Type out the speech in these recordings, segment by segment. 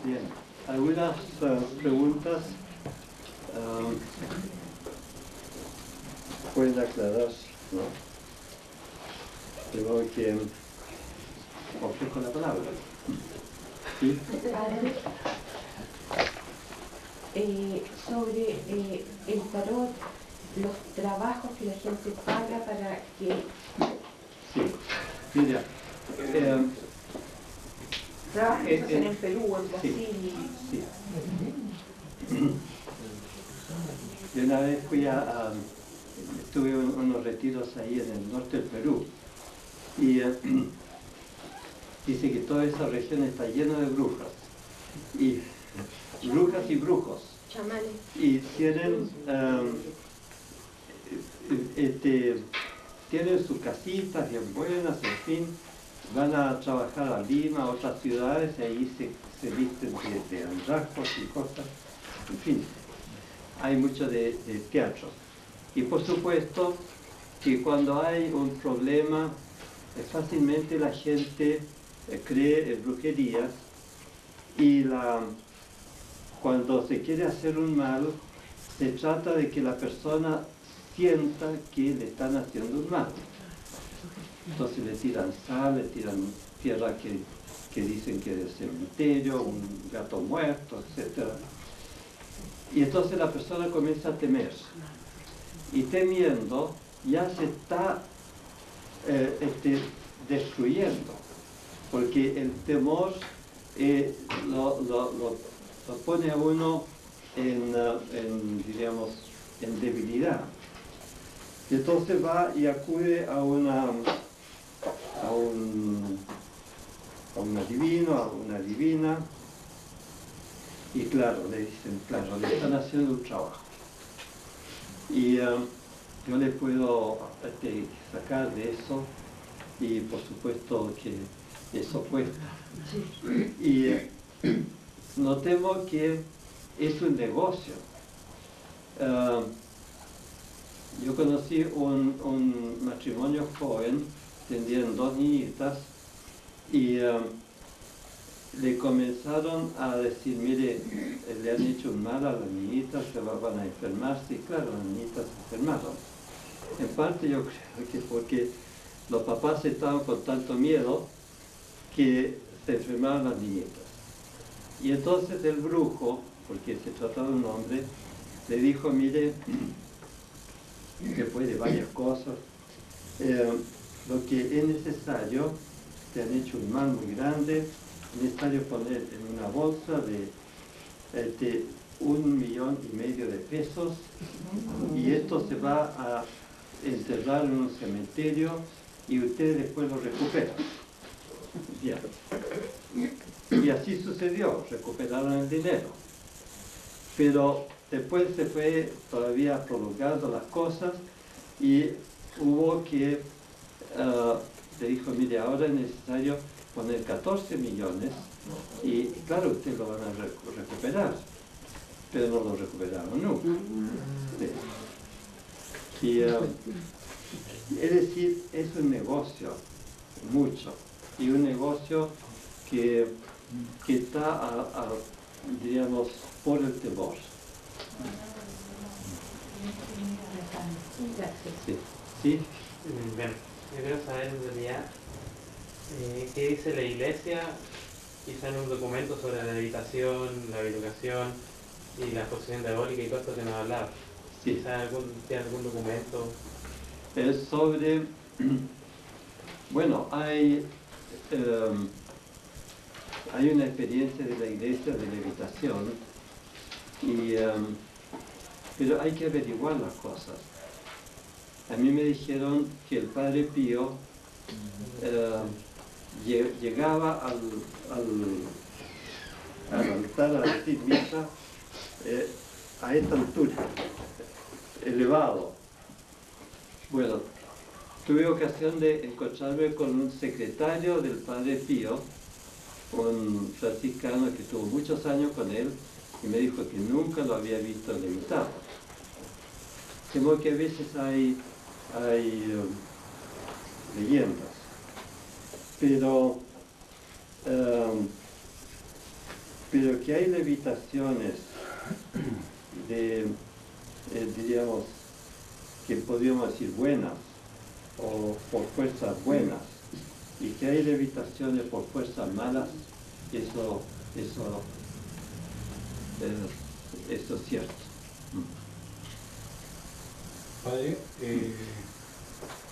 Bien, algunas preguntas pueden aclarar, ¿no? Tengo que ofrezco la palabra. ¿Sí? Sobre el tarot, los trabajos que la gente paga para que... Sí, mira, trabajos que se hacen en Perú, en Brasil. Sí, sí. Yo una vez tuve unos retiros ahí en el norte del Perú y dice que toda esa región está llena de brujas y brujos. Chamanes. Y tienen sus casitas bien buenas, en fin, van a trabajar a Lima, a otras ciudades, y ahí se visten de andrajos y cosas, en fin, hay mucho de teatro. Y por supuesto que cuando hay un problema, fácilmente la gente cree en brujerías y cuando se quiere hacer un mal, se trata de que la persona sienta que le están haciendo un mal. Entonces le tiran sal, le tiran tierra que dicen que es del cementerio, un gato muerto, etc. Y entonces la persona comienza a temer. Y temiendo ya se está destruyendo, porque el temor lo pone a uno diríamos, en debilidad. Entonces va y acude a un adivino, a una divina, y claro, le dicen, claro, le están haciendo un trabajo. Y yo le puedo sacar de eso, y por supuesto que eso cuesta. Y notemos que es un negocio. Yo conocí un matrimonio joven, tenían 2 niñitas, y le comenzaron a decir, mire, le han hecho un mal a las niñitas, se van a enfermarse, y claro, las niñitas se enfermaron. En parte yo creo que porque los papás estaban con tanto miedo que se enfermaron las niñitas. Y entonces el brujo, porque se trataba de un hombre, le dijo, mire, después de varias cosas, lo que es necesario, te han hecho un mal muy grande, es necesario poner en una bolsa de 1,5 millones de pesos, y esto se va a enterrar en un cementerio y usted después lo recupera. Bien. Y así sucedió, recuperaron el dinero. Pero después se fue todavía prolongando las cosas y hubo que, le dijo, mire, ahora es necesario poner 14 millones y claro, usted lo van a recuperar, pero no lo recuperaron nunca. Sí. Y, es decir, es un negocio, mucho, y un negocio que está, diríamos, por el temor. Sí. ¿Sí? Bien, yo quiero saber en realidad qué dice la Iglesia, quizá en un documento sobre la levitación, la bifurcación y la posesión diabólica y todo esto que nos hablaba. Sí. Quizá tiene algún documento. Es sobre, bueno, hay una experiencia de la Iglesia de levitación, pero hay que averiguar las cosas. A mí me dijeron que el Padre Pío llegaba al altar a decir misa a esta altura, elevado. Bueno, tuve ocasión de encontrarme con un secretario del Padre Pío, un franciscano que estuvo muchos años con él, y me dijo que nunca lo había visto levitado. Temo que a veces hay leyendas, pero pero que hay levitaciones de, diríamos, que podríamos decir buenas, o por fuerzas buenas, y que hay levitaciones por fuerzas malas, eso es cierto. Padre,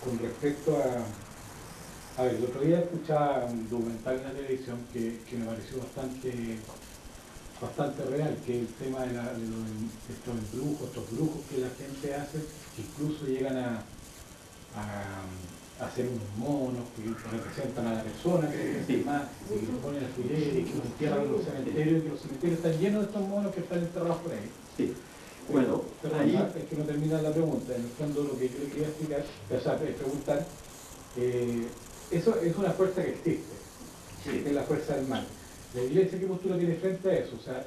con respecto a ver, el otro día escuchaba un documental en la televisión que me pareció bastante real, que es el tema de estos embrujos, estos brujos que la gente hace, que incluso llegan a hacer unos monos que representan a la persona, que se más, y que le ponen alfileres, y que los entierran en los cementerios, y que los cementerios están llenos de estos monos que están enterrados por ahí. Sí. Bueno, pero ahí... es que no termina la pregunta. En el fondo lo que yo le quería explicar, o sea, preguntar, eso es una fuerza que existe, Sí. que es la fuerza del mal. ¿La Iglesia qué postura tiene frente a eso? O sea,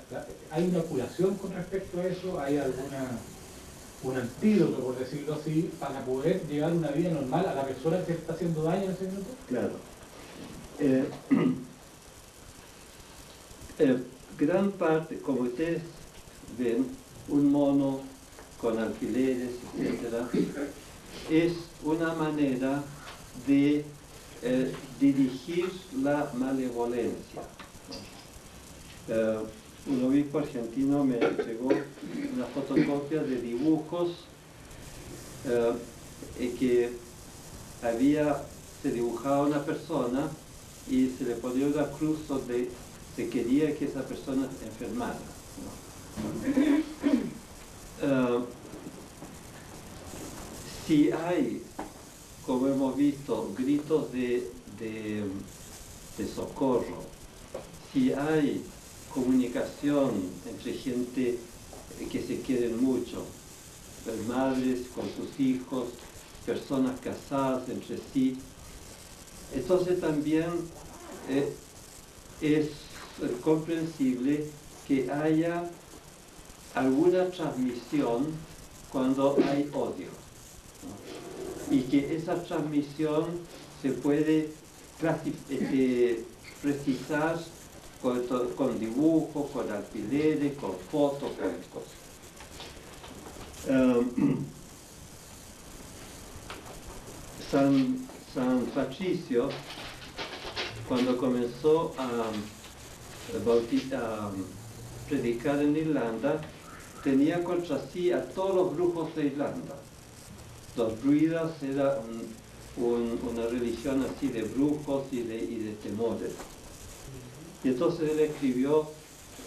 ¿hay una curación con respecto a eso? ¿Hay un antídoto, por decirlo así, para poder llevar una vida normal a la persona que está haciendo daño en ese minuto? Claro. Gran parte, como ustedes ven, un mono con alfileres, etc., es una manera de dirigir la malevolencia. Un obispo argentino me llegó una fotocopia de dibujos que se dibujaba una persona y se le ponía una cruz donde se quería que esa persona enfermara, ¿no? Si hay, como hemos visto, gritos de socorro, si hay comunicación entre gente que se quieren mucho, madres con sus hijos, personas casadas entre sí, entonces también es comprensible que haya alguna transmisión cuando hay odio, ¿no? Y que esa transmisión se puede precisar con dibujos, con alfileres, con fotos, con cosas. San Patricio, cuando comenzó a predicar en Irlanda, tenía contra sí a todos los brujos de Irlanda. Los druidas era una religión así de brujos y de temores. Y entonces él escribió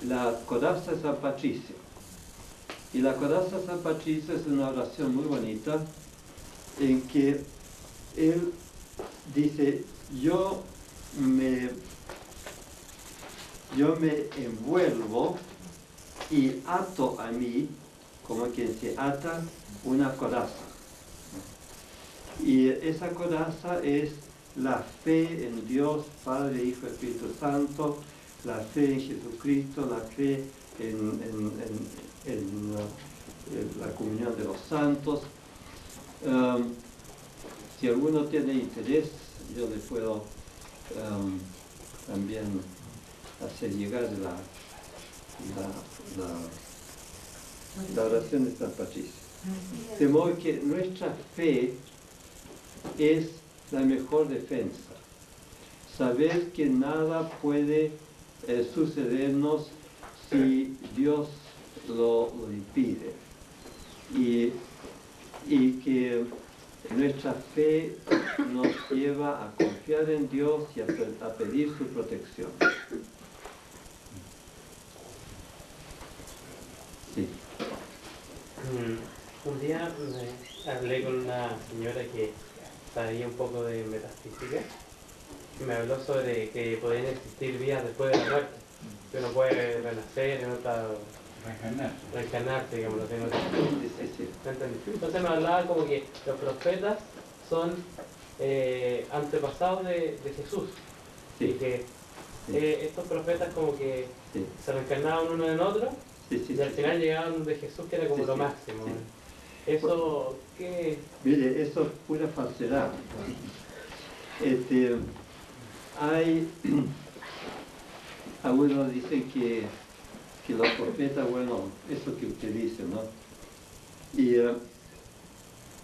la Corazza de San Patricio. Y la Corazza de San Patricio es una oración muy bonita en que él dice, yo me envuelvo y ato a mí, como quien se ata una coraza. Y esa coraza es la fe en Dios, Padre, Hijo, Espíritu Santo, la fe en Jesucristo, la fe en la comunión de los santos. Si alguno tiene interés, yo le puedo también hacer llegar la oración de San Patricio. De modo que nuestra fe es la mejor defensa. Saber que nada puede sucedernos si Dios lo impide. Y que nuestra fe nos lleva a confiar en Dios y a pedir su protección. Sí. Un día hablé con una señora que sabía un poco de metafísica y me habló sobre que podían existir vidas después de la muerte, que uno puede renacer en otra... reencarnarse, digamos, lo tengo que... Entonces me hablaba como que los profetas son antepasados de Jesús, Sí. y que estos profetas como que se reencarnaban uno en otro, y al final llegaban de Jesús, que era como lo máximo. Eso, ¿qué? Mire, eso es pura falsedad. Algunos dicen que que los profetas, bueno, eso que usted dice, ¿no?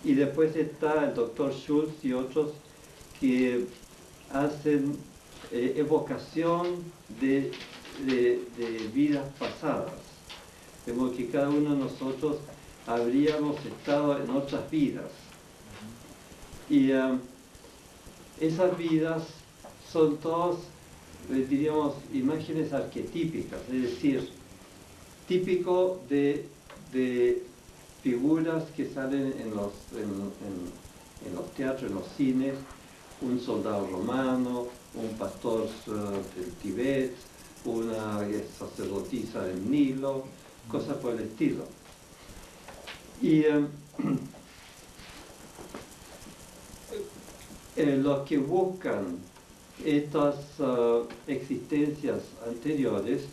Y después está el doctor Schultz y otros que hacen evocación de vidas pasadas. De modo que cada uno de nosotros habríamos estado en otras vidas. Y esas vidas son todas, diríamos, imágenes arquetípicas, es decir, típico de figuras que salen en los teatros, en los cines, un soldado romano, un pastor del Tíbet, una sacerdotisa del Nilo, cosas por el estilo. Y los que buscan estas existencias anteriores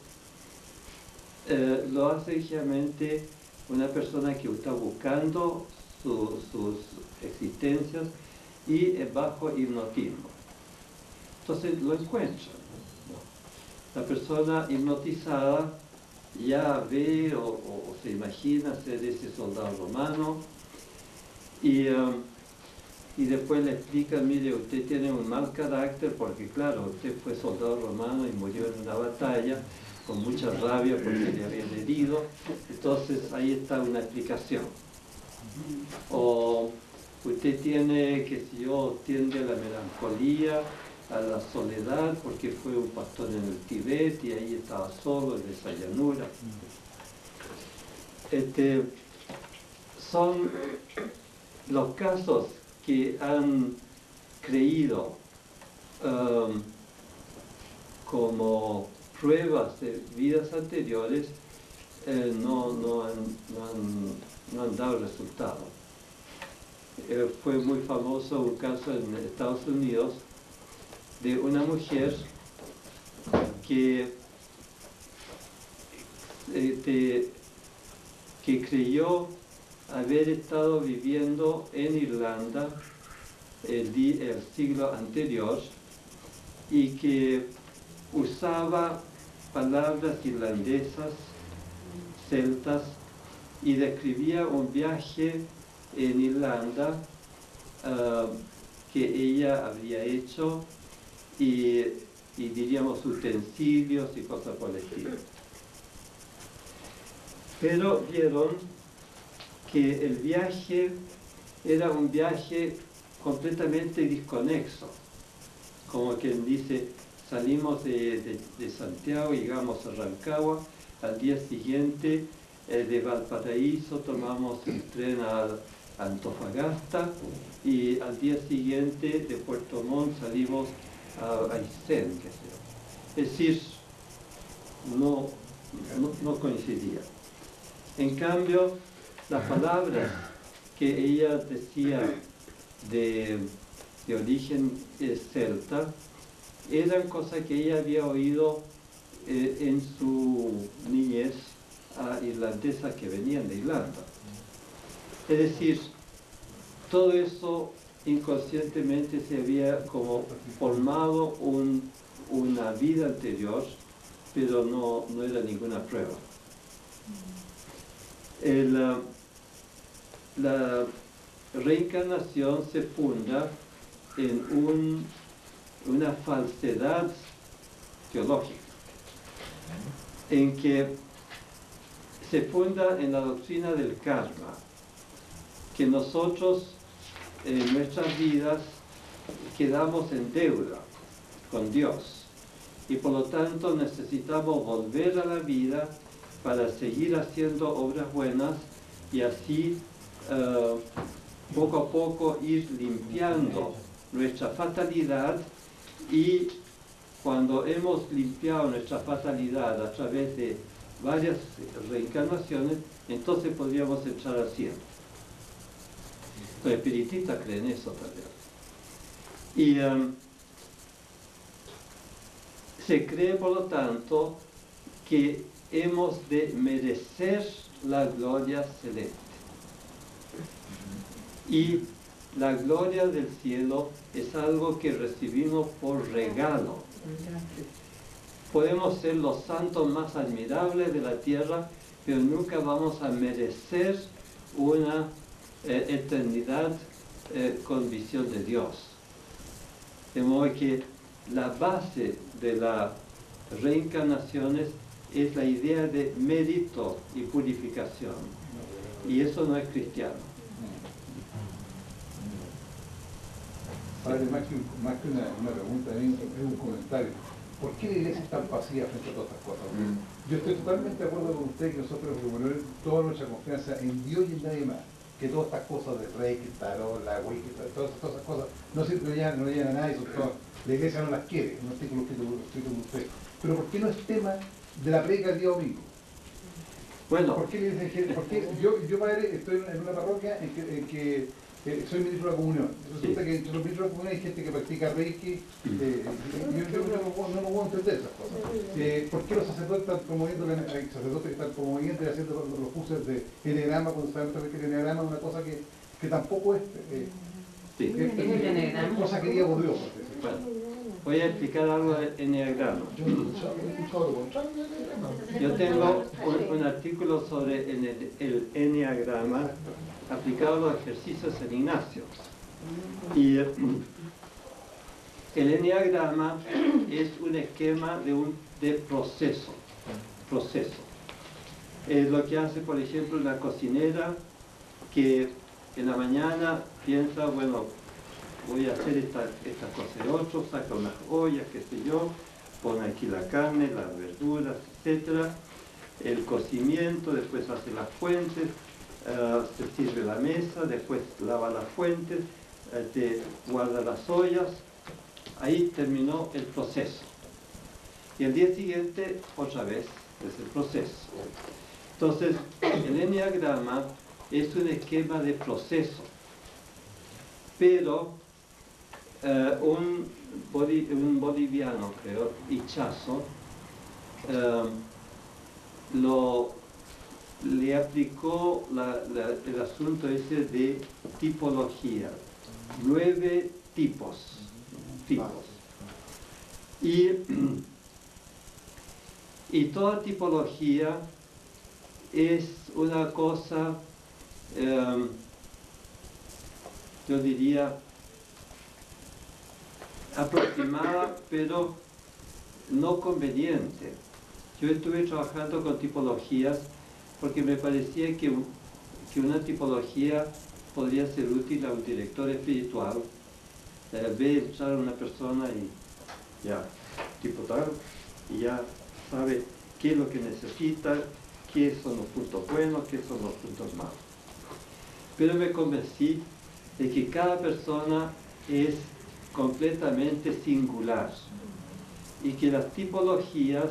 lo hace generalmente una persona que está buscando sus existencias y bajo hipnotismo. Entonces lo encuentran. La persona hipnotizada ya ve o se imagina ser ese soldado romano y después le explican, mire, usted tiene un mal carácter porque claro, usted fue soldado romano y murió en una batalla con mucha rabia porque le habían herido, entonces ahí está una explicación. O usted tiene, qué sé yo, tiende a la melancolía, a la soledad porque fue un pastor en el Tíbet y ahí estaba solo en esa llanura. Son los casos que han creído como pruebas de vidas anteriores, no han dado resultado. Fue muy famoso un caso en Estados Unidos de una mujer que creyó haber estado viviendo en Irlanda el siglo anterior y que usaba palabras irlandesas, celtas, y describía un viaje en Irlanda que ella habría hecho y diríamos utensilios y cosas por el estilo. Pero vieron que el viaje era un viaje completamente desconexo, como quien dice, salimos de Santiago, llegamos a Rancagua, al día siguiente de Valparaíso tomamos el tren a Antofagasta y al día siguiente de Puerto Montt salimos a Aysén, qué sé yo. Es decir, no coincidía. En cambio, las palabras que ella decía de origen celta eran cosas que ella había oído en su niñez a irlandesas que venían de Irlanda. Es decir, todo eso inconscientemente se había como formado una vida anterior, pero no era ninguna prueba. La reencarnación se funda en una falsedad teológica, en que se funda en la doctrina del karma, que nosotros en nuestras vidas quedamos en deuda con Dios y por lo tanto necesitamos volver a la vida para seguir haciendo obras buenas y así poco a poco ir limpiando nuestra fatalidad, y cuando hemos limpiado nuestra fatalidad a través de varias reencarnaciones, entonces podríamos entrar al cielo. Los espiritistas creen eso también. Y se cree, por lo tanto, que hemos de merecer la gloria celeste. Y la gloria del cielo es algo que recibimos por regalo. podemos ser los santos más admirables de la tierra, pero nunca vamos a merecer una eternidad con visión de Dios. De modo que la base de las reencarnaciones es la idea de mérito y purificación. Y eso no es cristiano. Padre, más que una pregunta, es un comentario. ¿Por qué la iglesia es tan pasiva frente a todas estas cosas? Yo estoy totalmente de acuerdo con usted que nosotros debemos poner toda nuestra confianza en Dios y en nadie más. Que todas estas cosas de Reiki, tarot, la Wicca, todas esas cosas no llegan a nadie, la iglesia no las quiere, un artículo escrito por usted. Pero ¿por qué no es tema de la predica del día domingo? Bueno, ¿Por qué yo padre, estoy en una parroquia en que soy ministro de la comunión? Resulta que entre los ministros de la comunión hay gente que practica Reiki, yo no puedo entender esas cosas. ¿Por qué los sacerdotes están promoviendo, hay sacerdotes que están promoviendo y haciendo los cursos de eneagrama, cuando sabemos que el eneagrama es una cosa que tampoco es cosa querida por Dios? Bueno, voy a explicar algo del eneagrama. Yo tengo un artículo sobre el eneagrama aplicado a los ejercicios en Ignacio. Y el eneagrama es un esquema de proceso. Es lo que hace, por ejemplo, una cocinera que en la mañana piensa, bueno, voy a hacer esta cosa de otro, saca unas ollas, qué sé yo, pone aquí la carne, las verduras, etc. El cocimiento, después hace las fuentes, se sirve la mesa, después lava las fuentes, te guarda las ollas. Ahí terminó el proceso. Y el día siguiente, otra vez, es el proceso. Entonces, el eneagrama es un esquema de proceso, pero un boliviano, creo, Ichazo, le aplicó el asunto ese de tipología, 9 tipos. Y toda tipología es una cosa, yo diría, aproximada, pero no conveniente. Yo estuve trabajando con tipologías porque me parecía que una tipología podría ser útil a un director espiritual. Ve entrar a una persona y ya, tipo tal, y ya sabe qué es lo que necesita, qué son los puntos buenos, qué son los puntos malos. Pero me convencí de que cada persona es completamente singular y que las tipologías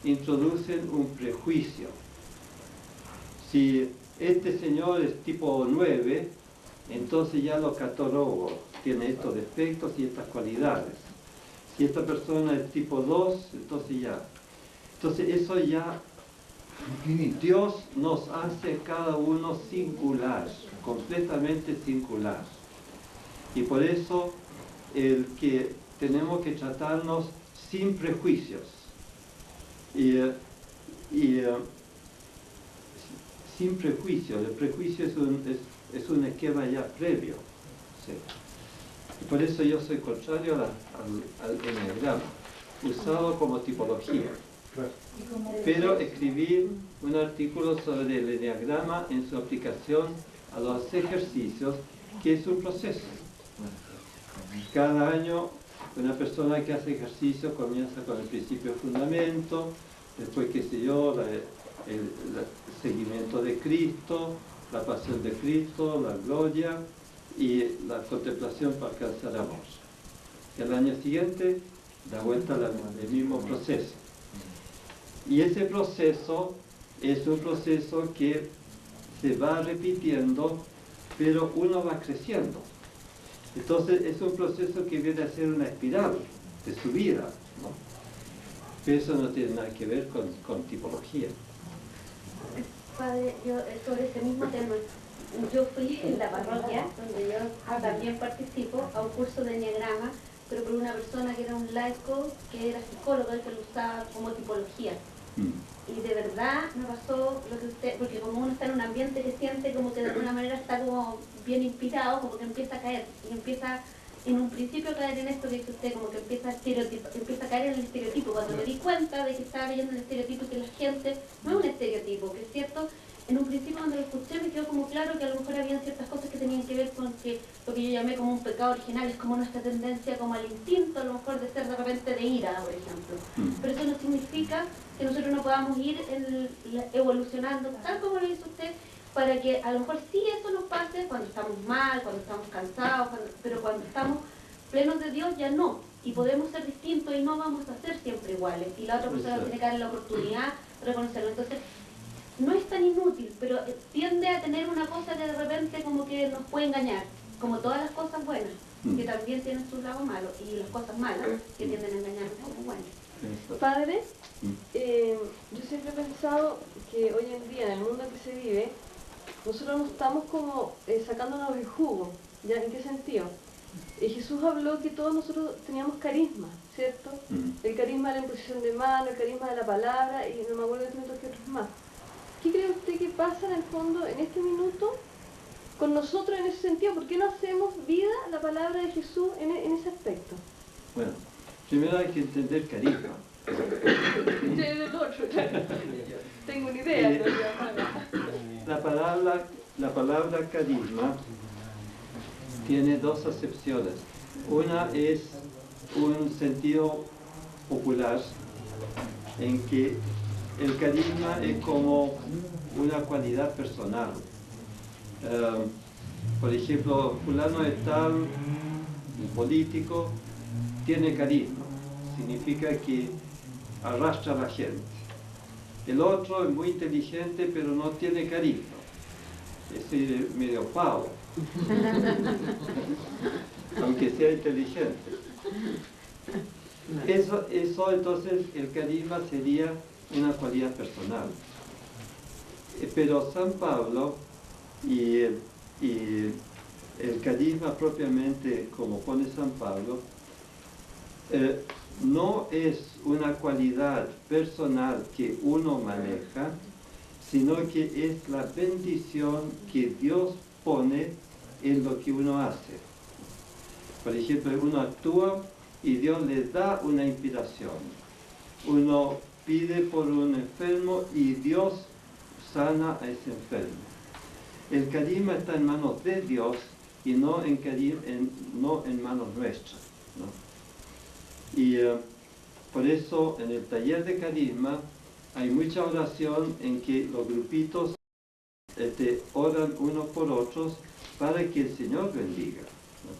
introducen un prejuicio. Si este señor es tipo 9, entonces ya lo catalogo, tiene estos defectos y estas cualidades. Si esta persona es tipo 2, entonces ya. Entonces eso ya, Dios nos hace cada uno singular, completamente singular. Y por eso el que tenemos que tratarnos sin prejuicios. Sin prejuicios. El prejuicio es un esquema ya previo. ¿Sí? Y por eso yo soy contrario al eneagrama, usado como tipología. Pero escribí un artículo sobre el eneagrama en su aplicación a los ejercicios, que es un proceso. Cada año una persona que hace ejercicio comienza con el principio de fundamento, después, qué sé yo, el seguimiento de Cristo, la pasión de Cristo, la gloria y la contemplación para alcanzar amor. El año siguiente da vuelta el mismo proceso. Y ese proceso es un proceso que se va repitiendo, pero uno va creciendo. Entonces es un proceso que viene a ser una espiral de subida, ¿no? Pero eso no tiene nada que ver con tipología. Padre, yo sobre ese mismo tema, yo fui en la parroquia, donde yo también participo, a un curso de eneagrama pero por una persona que era un laico, que era psicólogo y que lo usaba como tipología. Y de verdad me pasó lo que usted, porque como uno está en un ambiente que siente como que de alguna manera está como bien inspirado, como que empieza a caer, y empieza en un principio a caer en esto que dice usted, como que empieza a caer en el estereotipo. Cuando me di cuenta de que estaba leyendo el estereotipo y que la gente no es un estereotipo, que es cierto, en un principio cuando lo escuché me quedó como claro que a lo mejor había ciertas cosas que tenían que ver con que lo que yo llamé como un pecado original es como nuestra tendencia como al instinto a lo mejor de ser de repente de ira, por ejemplo. Pero eso no significa que nosotros no podamos ir evolucionando, tal como lo hizo usted, para que a lo mejor sí eso nos pase cuando estamos mal, cuando estamos cansados, pero cuando estamos plenos de Dios ya no. Y podemos ser distintos y no vamos a ser siempre iguales. Y la otra persona tiene que darle la oportunidad de reconocerlo. Entonces, no es tan inútil, pero tiende a tener una cosa que de repente como que nos puede engañar, como todas las cosas buenas, que también tienen su lado malo, y las cosas malas que tienden a engañarnos como buenas. Padre, yo siempre he pensado que hoy en día, en el mundo en que se vive, nosotros no estamos como sacándonos el jugo. ¿Ya? ¿En qué sentido? Jesús habló que todos nosotros teníamos carisma, ¿cierto? El carisma de la imposición de mano, el carisma de la palabra, y no me acuerdo de tantos que otros más. ¿Qué cree usted que pasa en el fondo, en este minuto, con nosotros en ese sentido? ¿Por qué no hacemos vida la palabra de Jesús en ese aspecto? Bueno, primero hay que entender carisma. Tengo una idea. La palabra carisma tiene dos acepciones. Una es un sentido popular en que el carisma es como una cualidad personal. Por ejemplo, fulano de tal, un político, tiene carisma. Significa que arrastra a la gente. El otro es muy inteligente, pero no tiene carisma. Es medio pavo, aunque sea inteligente. Eso entonces, el carisma sería una cualidad personal. Pero San Pablo y el carisma propiamente, como pone San Pablo, no es una cualidad personal que uno maneja, sino que es la bendición que Dios pone en lo que uno hace. Por ejemplo, uno actúa y Dios le da una inspiración. Uno pide por un enfermo y Dios sana a ese enfermo. El carisma está en manos de Dios y no en manos nuestras, ¿no? Y por eso en el taller de carisma hay mucha oración en que los grupitos oran unos por otros para que el Señor bendiga, ¿no?